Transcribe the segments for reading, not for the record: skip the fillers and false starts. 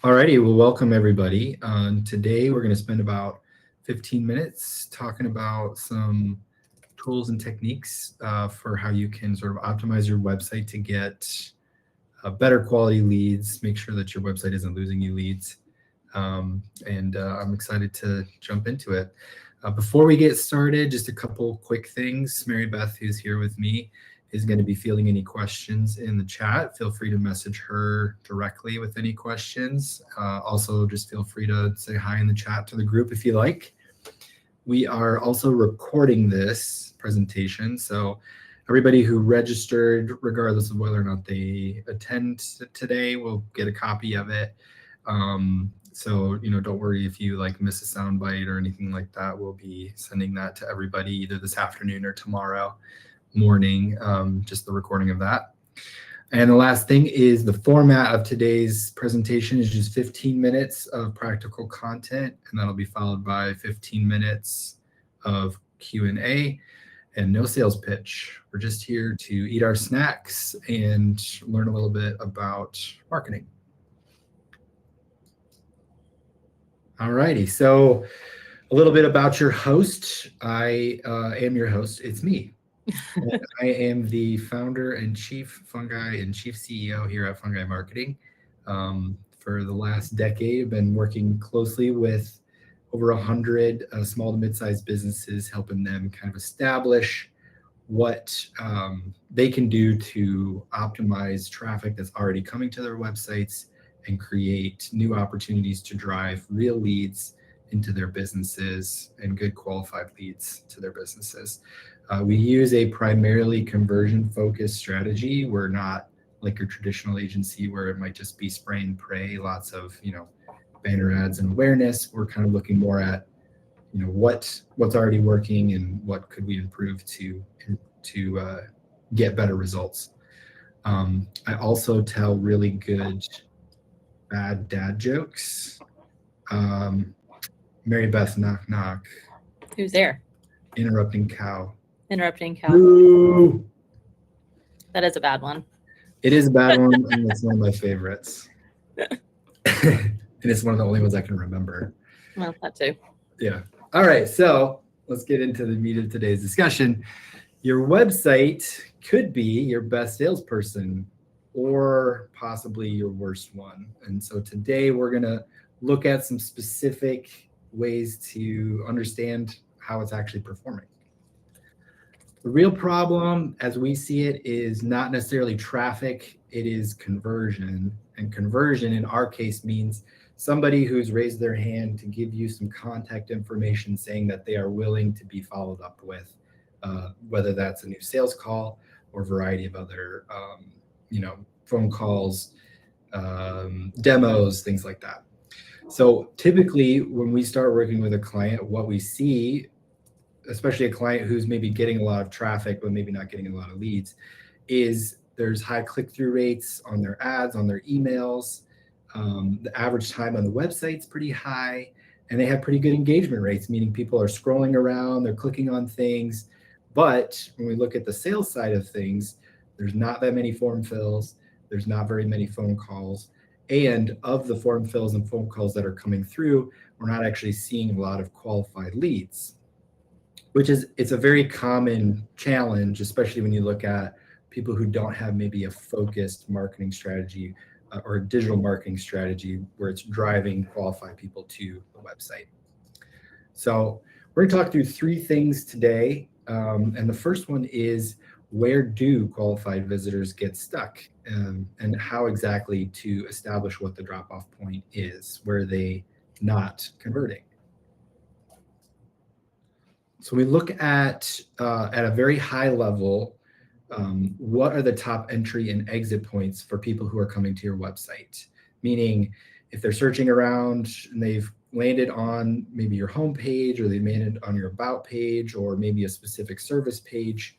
Alrighty, well, welcome everybody. Today we're going to spend about 15 minutes talking about some tools and techniques for how you can sort of optimize your website to get better quality leads, make sure that your website isn't losing you leads. And I'm excited to jump into it. Before we get started, just a couple quick things. Mary Beth, who's here with me, is going to be fielding any questions in the chat. Feel free to message her directly with any questions. Also, just feel free to say hi in the chat to the group if you like. We are also recording this presentation, so everybody who registered, regardless of whether or not they attend today, will get a copy of it. So, don't worry if you miss a sound bite or anything like that. We'll be sending that to everybody either this afternoon or tomorrow morning, just the recording of that. And the last thing is the format of today's presentation is just 15 minutes of practical content, and that'll be followed by 15 minutes of Q&A and no sales pitch. We're just here to eat our snacks and learn a little bit about marketing. Alrighty, so a little bit about your host. I am your host. It's me. I am the founder and chief Fungi and chief CEO here at Fungi Marketing. For the last decade, I've been working closely with over 100 small to mid-sized businesses, helping them kind of establish what they can do to optimize traffic that's already coming to their websites and create new opportunities to drive real leads into their businesses and good qualified leads to their businesses. We use a primarily conversion-focused strategy. We're not like your traditional agency where it might just be spray and pray, lots of banner ads and awareness. We're kind of looking more at what's already working and what could we improve to get better results. I also tell really good bad dad jokes. Mary Beth, knock knock. Who's there? Interrupting cow. Interrupting cow. Ooh. That is a bad one. It is a bad one, and it's one of my favorites. And it's one of the only ones I can remember. Well, that too. Yeah. All right, so let's get into the meat of today's discussion. Your website could be your best salesperson or possibly your worst one. And so today we're going to look at some specific ways to understand how it's actually performing. The real problem, as we see it, is not necessarily traffic, it is conversion. And conversion in our case means somebody who's raised their hand to give you some contact information saying that they are willing to be followed up with, whether that's a new sales call or a variety of other phone calls, demos, things like that. So typically when we start working with a client, what we see, especially a client who's maybe getting a lot of traffic but maybe not getting a lot of leads, is there's high click-through rates on their ads, on their emails. The average time on the website's pretty high, and they have pretty good engagement rates, meaning people are scrolling around, they're clicking on things. But when we look at the sales side of things, there's not that many form fills, there's not very many phone calls. And of the form fills and phone calls that are coming through, we're not actually seeing a lot of qualified leads, it's a very common challenge, especially when you look at people who don't have maybe a focused marketing strategy or a digital marketing strategy where it's driving qualified people to the website. So we're going to talk through three things today. And the first one is, where do qualified visitors get stuck, and how exactly to establish what the drop-off point is, where are they not converting. So we look at a very high level, what are the top entry and exit points for people who are coming to your website? Meaning, if they're searching around and they've landed on maybe your home page, or they landed on your about page, or maybe a specific service page,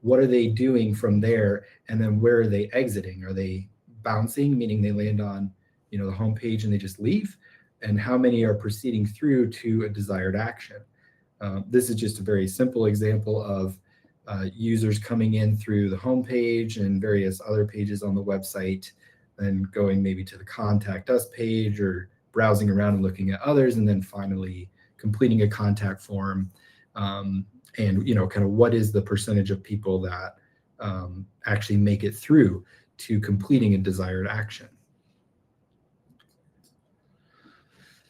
what are they doing from there? And then where are they exiting? Are they bouncing, meaning they land on the home page and they just leave? And how many are proceeding through to a desired action? This is just a very simple example of users coming in through the home page and various other pages on the website, then going maybe to the contact us page or browsing around and looking at others, and then finally completing a contact form. And kind of what is the percentage of people that actually make it through to completing a desired action.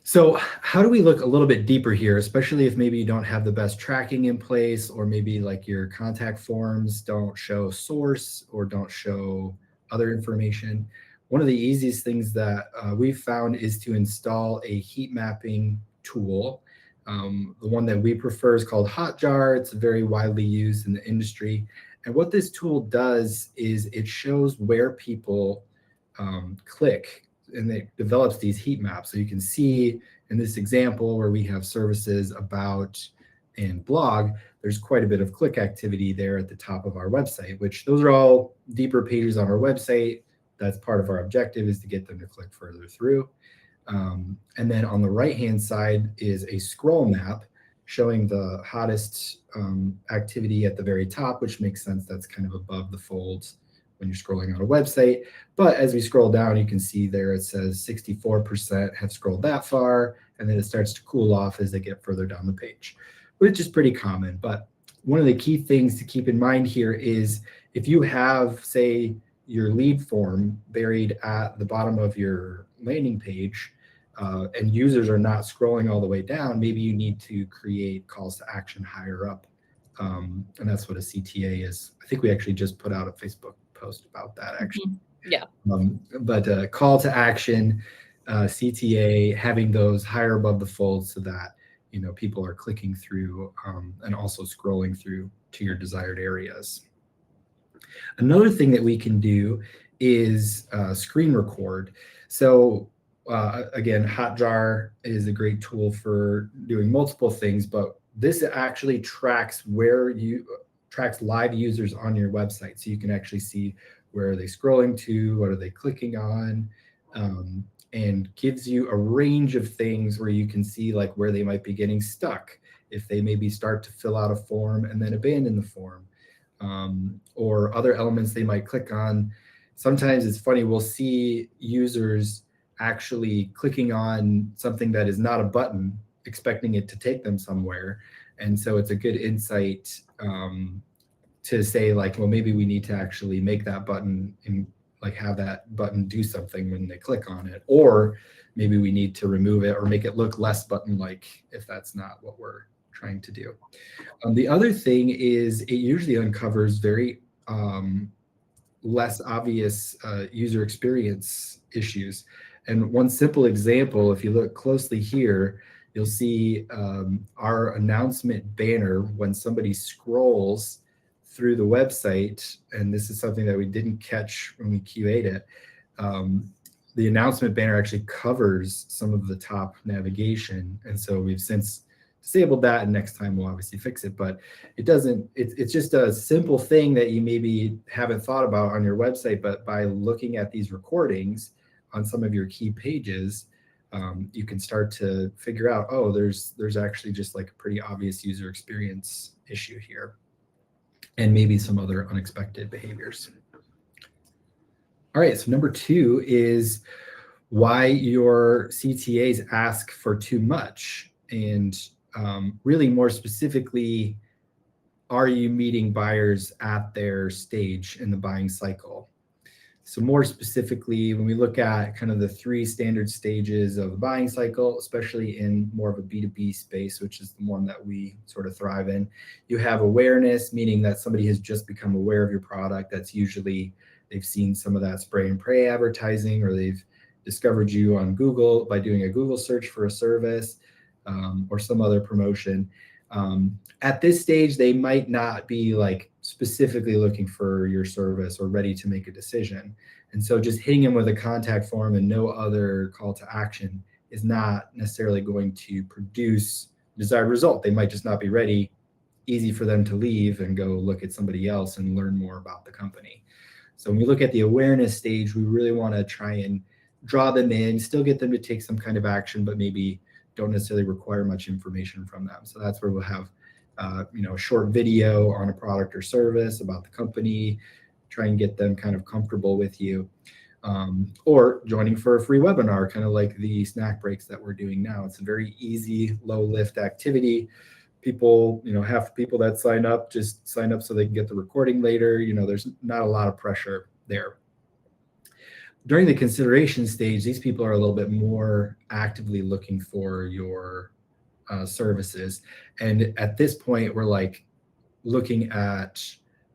So how do we look a little bit deeper here, especially if maybe you don't have the best tracking in place, or maybe like your contact forms don't show source or don't show other information? One of the easiest things that we've found is to install a heat mapping tool. The one that we prefer is called Hotjar. It's very widely used in the industry. And what this tool does is it shows where people click, and it develops these heat maps. So you can see in this example where we have services, about, and blog, there's quite a bit of click activity there at the top of our website, which those are all deeper pages on our website. That's part of our objective, is to get them to click further through. And then on the right-hand side is a scroll map showing the hottest activity at the very top, which makes sense. That's kind of above the folds when you're scrolling on a website. But as we scroll down, you can see there it says 64% have scrolled that far, and then it starts to cool off as they get further down the page, which is pretty common. But one of the key things to keep in mind here is if you have, say, your lead form buried at the bottom of your landing page, and users are not scrolling all the way down, maybe you need to create calls to action higher up. And that's what a CTA is. I think we actually just put out a Facebook post about that, actually. Yeah. But call to action, CTA, having those higher above the fold so that people are clicking through and also scrolling through to your desired areas. Another thing that we can do is screen record. So again, Hotjar is a great tool for doing multiple things, but this actually tracks tracks live users on your website. So you can actually see where are they scrolling to, what are they clicking on, and gives you a range of things where you can see like where they might be getting stuck, if they maybe start to fill out a form and then abandon the form, or other elements they might click on. Sometimes it's funny, we'll see users actually clicking on something that is not a button, expecting it to take them somewhere. And so it's a good insight to say like, well, maybe we need to actually make that button and like have that button do something when they click on it, or maybe we need to remove it or make it look less button-like if that's not what we're trying to do. The other thing is it usually uncovers very less obvious user experience issues. And one simple example, if you look closely here, you'll see our announcement banner when somebody scrolls through the website, and this is something that we didn't catch when we QA'd it. The announcement banner actually covers some of the top navigation, and so we've since disabled that, and next time we'll obviously fix it. But it doesn't, it's just a simple thing that you maybe haven't thought about on your website, but by looking at these recordings on some of your key pages, you can start to figure out, oh, there's actually just like a pretty obvious user experience issue here, and maybe some other unexpected behaviors. All right, so number 2 is why your CTAs ask for too much. And really more specifically, are you meeting buyers at their stage in the buying cycle? So more specifically, when we look at kind of the 3 standard stages of the buying cycle, especially in more of a B2B space, which is the one that we sort of thrive in, you have awareness, meaning that somebody has just become aware of your product. That's usually they've seen some of that spray and pray advertising, or they've discovered you on Google by doing a Google search for a service, or some other promotion. At this stage, they might not be like specifically looking for your service or ready to make a decision. And so just hitting them with a contact form and no other call to action is not necessarily going to produce desired result. They might just not be ready. Easy for them to leave and go look at somebody else and learn more about the company. So when we look at the awareness stage, we really want to try and draw them in, still get them to take some kind of action, but maybe don't necessarily require much information from them. So that's where we'll have a short video on a product or service about the company, try and get them kind of comfortable with you. or joining for a free webinar, kind of like the snack breaks that we're doing now. It's a very easy, low lift activity. People, half the people that sign up just sign up so they can get the recording later. There's not a lot of pressure there. During the consideration stage, these people are a little bit more actively looking for your services. And at this point, we're like looking at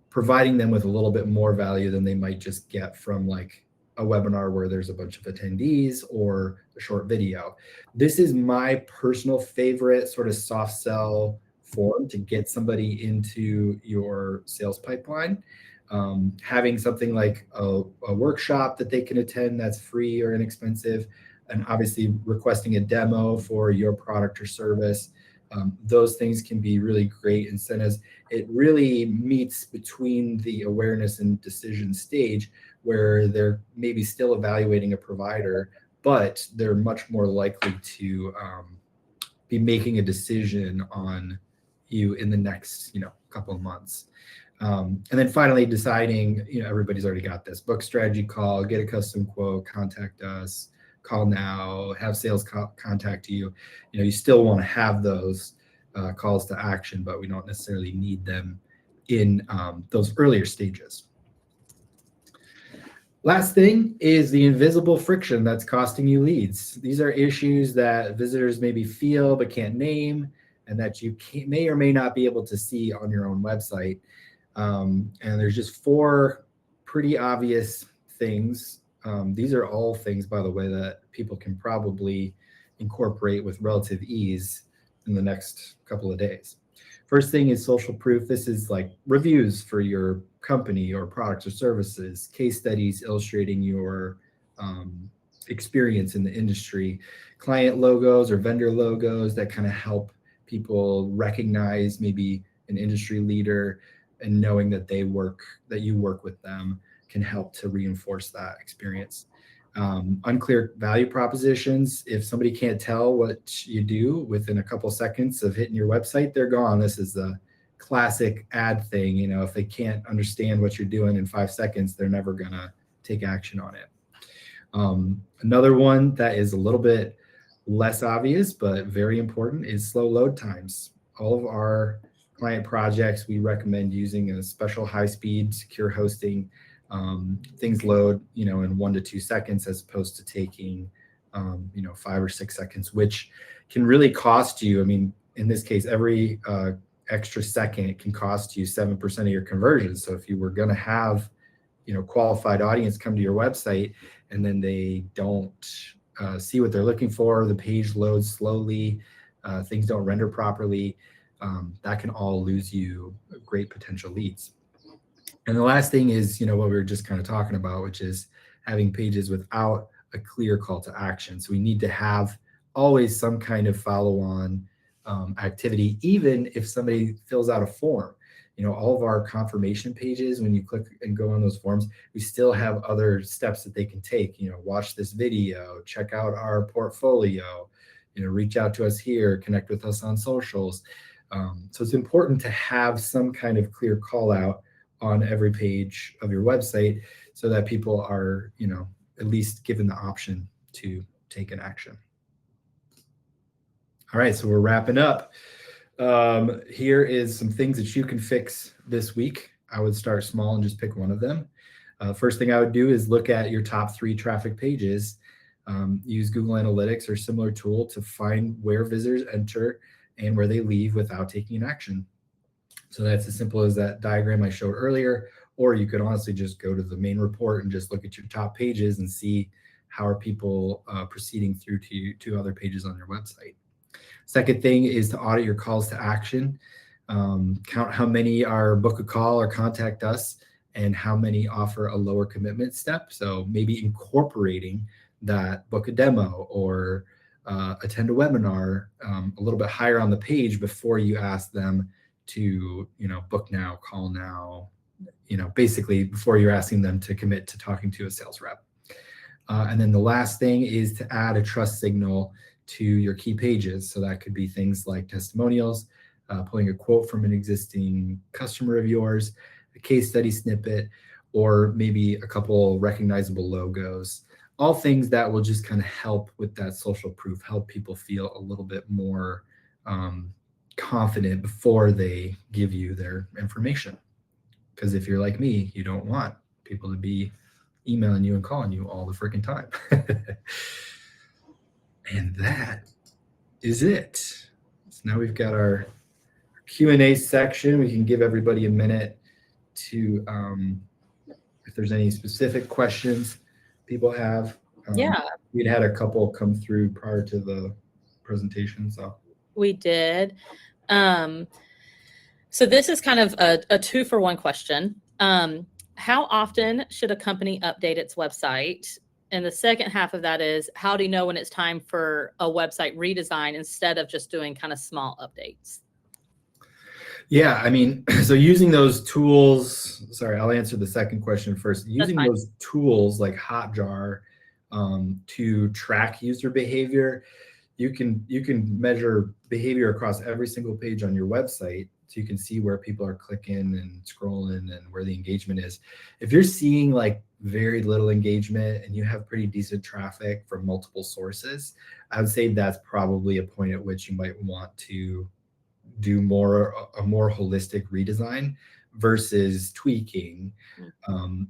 providing them with a little bit more value than they might just get from like a webinar where there's a bunch of attendees or a short video. This is my personal favorite sort of soft sell form to get somebody into your sales pipeline. Having something like a workshop that they can attend that's free or inexpensive, and obviously requesting a demo for your product or service. Those things can be really great incentives. It really meets between the awareness and decision stage where they're maybe still evaluating a provider, but they're much more likely to be making a decision on you in the next couple of months. And then finally deciding, everybody's already got this: book strategy call, get a custom quote, contact us, call now, have sales contact you. You still want to have those calls to action, but we don't necessarily need them in those earlier stages. Last thing is the invisible friction that's costing you leads. These are issues that visitors maybe feel but can't name, and that you may or may not be able to see on your own website. And there's just 4 pretty obvious things. These are all things, by the way, that people can probably incorporate with relative ease in the next couple of days. First thing is social proof. This is like reviews for your company or products or services, case studies illustrating your experience in the industry, client logos or vendor logos that kind of help people recognize maybe an industry leader, and knowing that you work with them can help to reinforce that experience. Unclear value propositions. If somebody can't tell what you do within a couple seconds of hitting your website, they're gone. This is the classic ad thing. If they can't understand what you're doing in 5 seconds, they're never gonna take action on it. Another one that is a little bit less obvious but very important is slow load times. All of our client projects, we recommend using a special high-speed secure hosting. Things load, in 1 to 2 seconds, as opposed to taking, 5 or 6 seconds, which can really cost you. I mean, in this case, every extra second can cost you 7% of your conversions. So if you were going to have, qualified audience come to your website and then they don't see what they're looking for, the page loads slowly, things don't render properly, that can all lose you great potential leads. And the last thing is, what we were just kind of talking about, which is having pages without a clear call to action. So we need to have always some kind of follow-on activity, even if somebody fills out a form. All of our confirmation pages, when you click and go on those forms, we still have other steps that they can take. Watch this video, check out our portfolio, reach out to us here, connect with us on socials. So it's important to have some kind of clear call out on every page of your website so that people are, at least given the option to take an action. All right, so we're wrapping up. Here is some things that you can fix this week. I would start small and just pick one of them. First thing I would do is look at your top 3 traffic pages. Use Google Analytics or similar tool to find where visitors enter and where they leave without taking an action. So that's as simple as that diagram I showed earlier, or you could honestly just go to the main report and just look at your top pages and see how are people proceeding through to other pages on your website. Second thing is to audit your calls to action. Count how many are book a call or contact us and how many offer a lower commitment step. So maybe incorporating that book a demo or attend a webinar a little bit higher on the page before you ask them to, book now, call now, basically before you're asking them to commit to talking to a sales rep. And then the last thing is to add a trust signal to your key pages. So that could be things like testimonials, pulling a quote from an existing customer of yours, a case study snippet, or maybe a couple recognizable logos, all things that will just kind of help with that social proof, help people feel a little bit more confident before they give you their information. Because if you're like me, you don't want people to be emailing you and calling you all the freaking time. And that is it. So now we've got our Q&A section. We can give everybody a minute to, if there's any specific questions people have. Yeah, We'd had a couple come through prior to the presentation, so. we did. So this is kind of a 2-for-1 question. How often should a company update its website? And the second half of that is, how do you know when it's time for a website redesign instead of just doing kind of small updates? Yeah, I mean, so using those tools, sorry, I'll answer the second question first. Using fine. those tools like Hotjar to track user behavior, you can measure behavior across every single page on your website, so you can see where people are clicking and scrolling and where the engagement is. If you're seeing like very little engagement and you have pretty decent traffic from multiple sources, I would say that's probably a point at which you might want to do a more holistic redesign versus tweaking.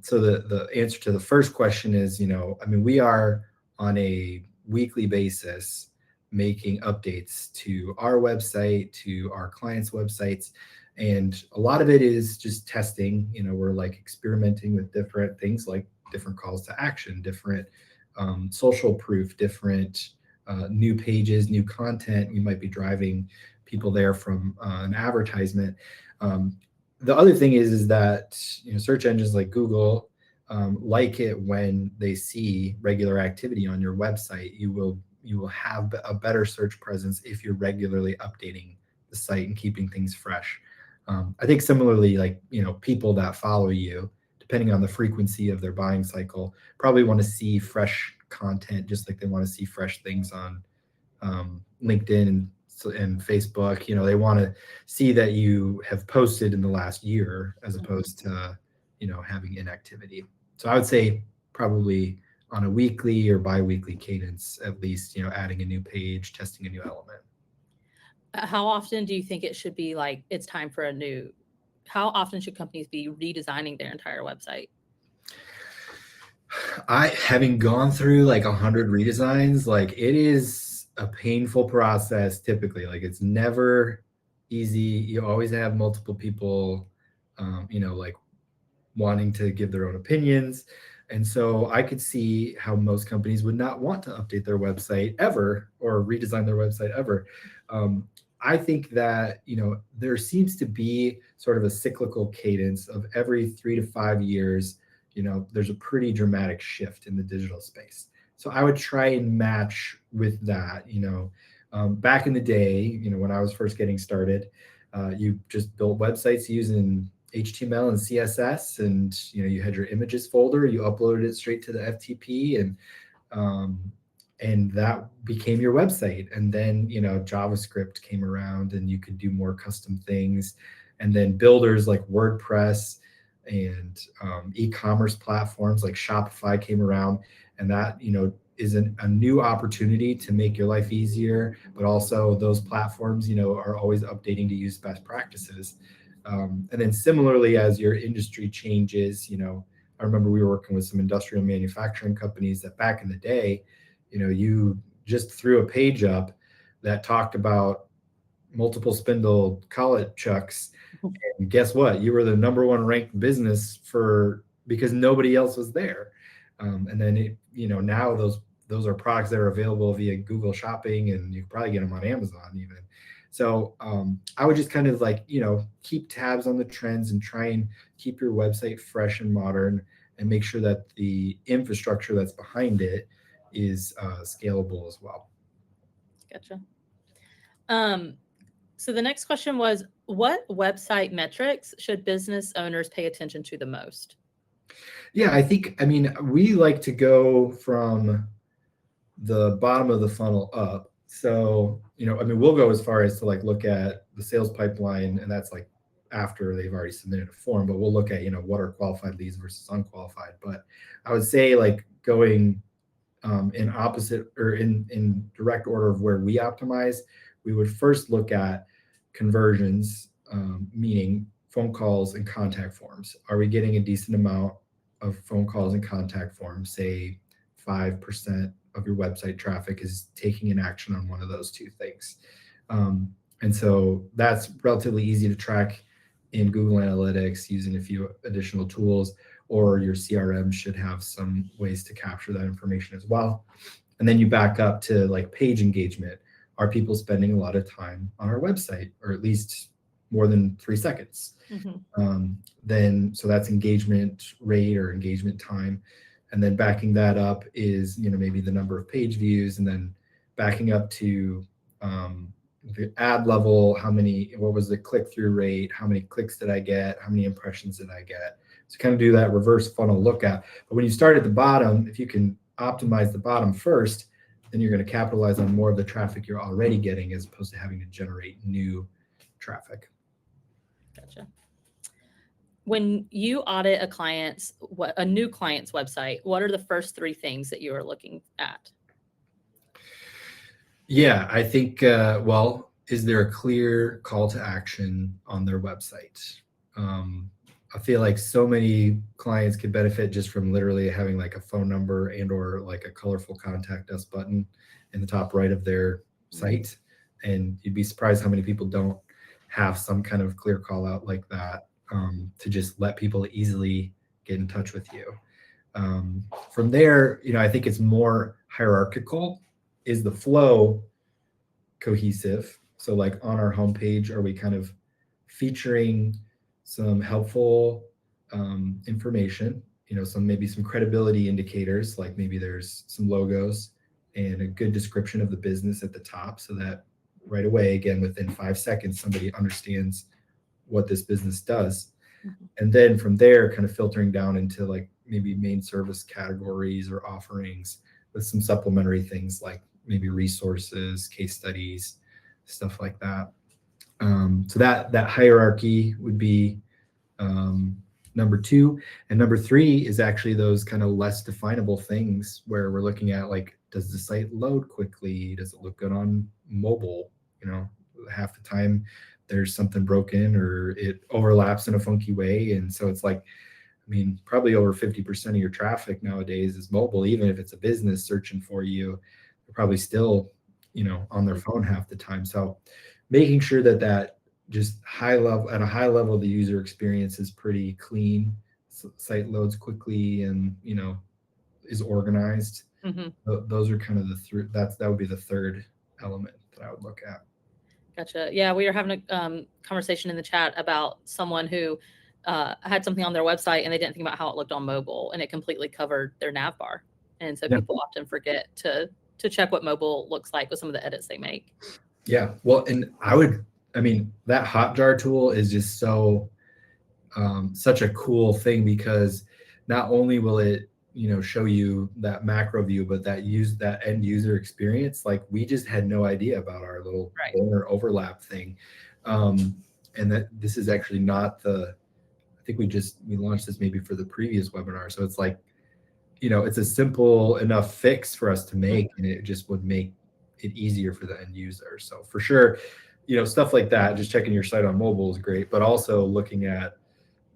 So the answer to the first question is, I mean, we are on a weekly basis making updates to our website, to our clients' websites. And a lot of it is just testing. We're like experimenting with different things like different calls to action, different social proof, different new pages, new content. We might be driving people there from an advertisement. The other thing is that search engines like Google like it when they see regular activity on your website. You will have a better search presence if you're regularly updating the site and keeping things fresh. I think similarly, like people that follow you, depending on the frequency of their buying cycle, probably want to see fresh content, just like they want to see fresh things on LinkedIn and Facebook. They want to see that you have posted in the last year as opposed to having inactivity. So I would say probably on a weekly or bi-weekly cadence, at least, adding a new page, testing a new element. How often do you think it should be like it's time for how often should companies be redesigning their entire website? Having gone through like 100 redesigns, like it is a painful process typically. Like it's never easy. You always have multiple people, like wanting to give their own opinions. And so I could see how most companies would not want to update their website ever or redesign their website ever. I think that, there seems to be sort of a cyclical cadence of every 3 to 5 years, there's a pretty dramatic shift in the digital space. So I would try and match with that. Back in the day, when I was first getting started, you just built websites using HTML and CSS, and you had your images folder, you uploaded it straight to the FTP, and that became your website. And then JavaScript came around and you could do more custom things. And then builders like WordPress and e-commerce platforms like Shopify came around, and that is a new opportunity to make your life easier. But also those platforms are always updating to use best practices. And then similarly, as your industry changes, I remember we were working with some industrial manufacturing companies that back in the day, you just threw a page up that talked about multiple spindle collet chucks. And guess what? You were the #1 ranked business because nobody else was there. And then now those are products that are available via Google Shopping, and you can probably get them on Amazon even. So I would just kind of like, keep tabs on the trends and try and keep your website fresh and modern, and make sure that the infrastructure that's behind it is scalable as well. Gotcha. So the next question was, what website metrics should business owners pay attention to the most? Yeah, I mean, we like to go from the bottom of the funnel up. So, I mean, we'll go as far as to like look at the sales pipeline, and that's like after they've already submitted a form, but we'll look at, what are qualified leads versus unqualified. But I would say like going in opposite or in direct order of where we optimize, we would first look at conversions, meaning phone calls and contact forms. Are we getting a decent amount of phone calls and contact forms? Say 5% of your website traffic is taking an action on one of those two things. And so that's relatively easy to track in Google Analytics using a few additional tools, or your CRM should have some ways to capture that information as well. And then you back up to like page engagement. Are people spending a lot of time on our website, or at least more than 3 seconds? Then, so that's engagement rate or engagement time. And then backing that up is, maybe the number of page views, and then backing up to the ad level, what was the click-through rate? How many clicks did I get? How many impressions did I get? So kind of do that reverse funnel look at. But when you start at the bottom, if you can optimize the bottom first, then you're going to capitalize on more of the traffic you're already getting, as opposed to having to generate new traffic. Gotcha. When you audit a new client's website, what are the first 3 things that you are looking at? Yeah, I think, is there a clear call to action on their website? I feel like so many clients could benefit just from literally having like a phone number and or like a colorful contact us button in the top right of their site. And you'd be surprised how many people don't have some kind of clear call out like that, to just let people easily get in touch with you. From there, I think it's more hierarchical. Is the flow cohesive? So like on our homepage, are we kind of featuring some helpful information, maybe some credibility indicators, like maybe there's some logos and a good description of the business at the top, so that right away, again, within 5 seconds, somebody understands what this business does. And then from there, kind of filtering down into like maybe main service categories or offerings with some supplementary things like maybe resources, case studies, stuff like that. So that hierarchy would be number 2. And number 3 is actually those kind of less definable things where we're looking at like, does the site load quickly? Does it look good on mobile? Half the time there's something broken or it overlaps in a funky way. And so it's like, probably over 50% of your traffic nowadays is mobile. Even if it's a business searching for you, they're probably still, on their phone half the time. So making sure that just at a high level, the user experience is pretty clean, site loads quickly, and, is organized. Those are kind of that would be the third element that I would look at. Gotcha. Yeah, we were having a conversation in the chat about someone who had something on their website and they didn't think about how it looked on mobile, and it completely covered their nav bar. And so people often forget to check what mobile looks like with some of the edits they make. Yeah. Well, and that Hotjar tool is just such a cool thing, because not only will it, show you that macro view, but that end user experience, like we just had no idea about our little banner overlap thing. And that this is actually not I think we launched this maybe for the previous webinar. So it's like, it's a simple enough fix for us to make, and it just would make it easier for the end user. So for sure, stuff like that, just checking your site on mobile is great, but also looking at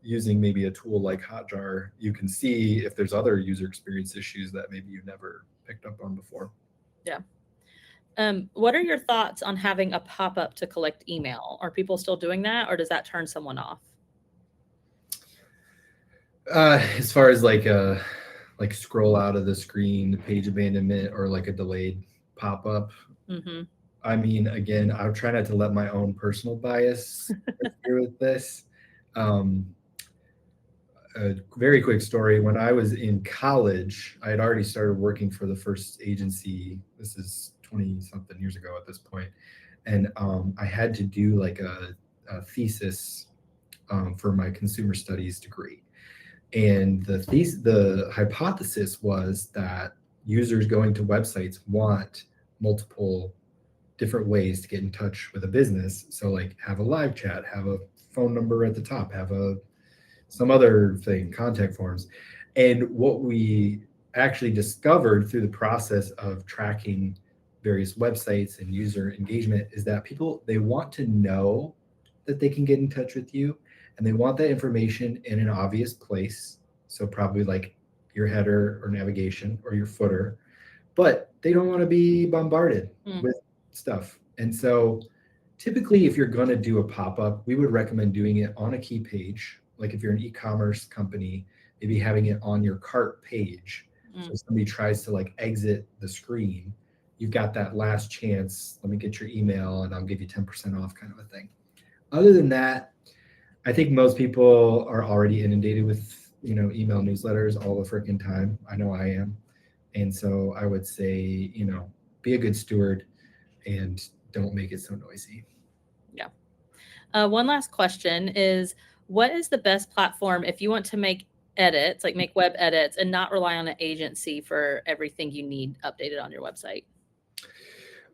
using maybe a tool like Hotjar, you can see if there's other user experience issues that maybe you've never picked up on before. Yeah. What are your thoughts on having a pop-up to collect email? Are people still doing that, or does that turn someone off? As far as like scroll out of the screen, page abandonment, or like a delayed pop-up. Again, I'll try not to let my own personal bias interfere with this. A very quick story. When I was in college, I had already started working for the first agency. This is 20-something years ago at this point. And I had to do like a thesis for my consumer studies degree. And the hypothesis was that users going to websites want multiple different ways to get in touch with a business. So like have a live chat, have a phone number at the top, have some other thing, contact forms. And what we actually discovered through the process of tracking various websites and user engagement is that people, they want to know that they can get in touch with you, and they want that information in an obvious place. So probably like your header or navigation or your footer, but they don't want to be bombarded with stuff. And so typically, if you're going to do a pop-up, we would recommend doing it on a key page. Like if you're an e-commerce company, maybe having it on your cart page. So if somebody tries to like exit the screen, you've got that last chance. Let me get your email and I'll give you 10% off, kind of a thing. Other than that, I think most people are already inundated with, email newsletters all the freaking time. I know I am. And so I would say, be a good steward and don't make it so noisy. Yeah. One last question is, what is the best platform if you want to make edits, like make web edits, and not rely on an agency for everything you need updated on your website?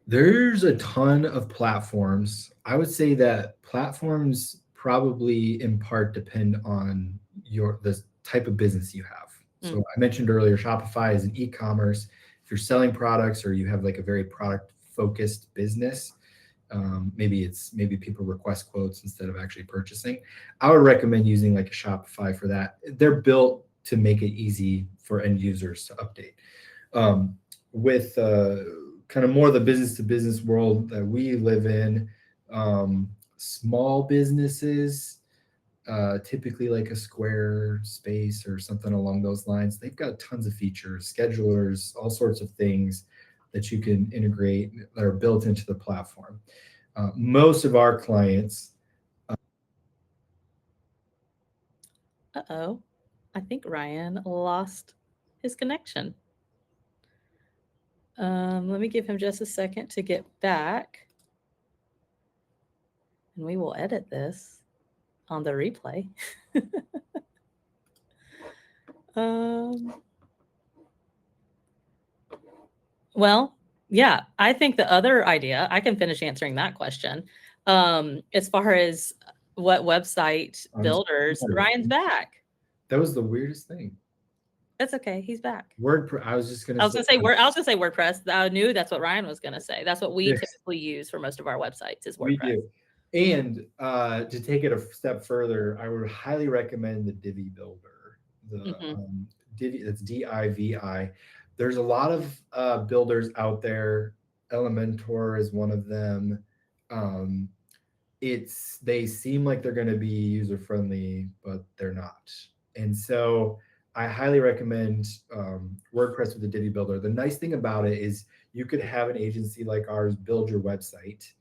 There's a ton of platforms. I would say that platforms probably in part depend on the type of business you have. So I mentioned earlier, Shopify is an e-commerce. If you're selling products or you have like a very product focused business, maybe people request quotes instead of actually purchasing, I would recommend using like a Shopify for that. They're built to make it easy for end users to update. With kind of more the business to business world that we live in, small businesses, typically like a Squarespace or something along those lines, they've got tons of features, schedulers, all sorts of things that you can integrate that are built into the platform. Most of our clients. Uh-oh, I think Ryan lost his connection. Let me give him just a second to get back. And we will edit this on the replay. Well, yeah, I think the other idea, I can finish answering that question. As far as what website builders, Ryan's back. That was the weirdest thing. That's okay. He's back. WordPress. I was gonna say WordPress. I knew that's what Ryan was gonna say. That's what we typically use for most of our websites is WordPress. We do. And to take it a step further, I would highly recommend the Divi Builder. Divi, that's Divi. There's a lot of builders out there. Elementor is one of them. They seem like they're going to be user friendly, but they're not. And so I highly recommend WordPress with the Divi Builder. The nice thing about it is you could have an agency like ours build your website.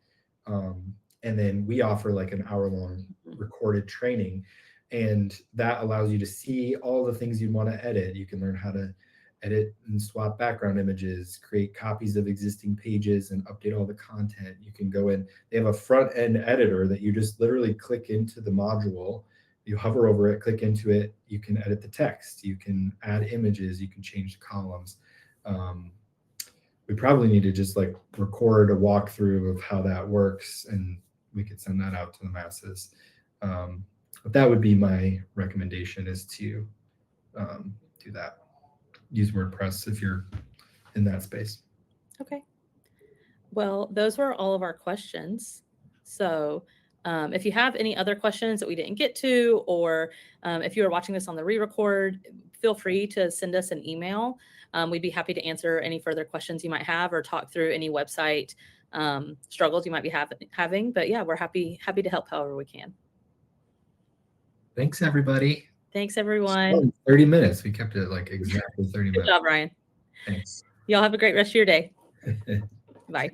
And then we offer like an hour-long recorded training. And that allows you to see all the things you'd want to edit. You can learn how to edit and swap background images, create copies of existing pages, and update all the content. You can go in. They have a front-end editor that you just literally click into the module. You hover over it, click into it. You can edit the text. You can add images. You can change the columns. We probably need to just like record a walkthrough of how that works, and we could send that out to the masses. But that would be my recommendation, is to do that. Use WordPress if you're in that space. Okay. Well, those were all of our questions. So if you have any other questions that we didn't get to, or if you are watching this on the re-record, feel free to send us an email. We'd be happy to answer any further questions you might have or talk through any website struggles you might be having. But yeah, we're happy to help however we can. Thanks, everybody. Thanks, everyone. 30 minutes. We kept it like exactly 30 minutes. Good job, Ryan. Thanks. Y'all have a great rest of your day. Bye.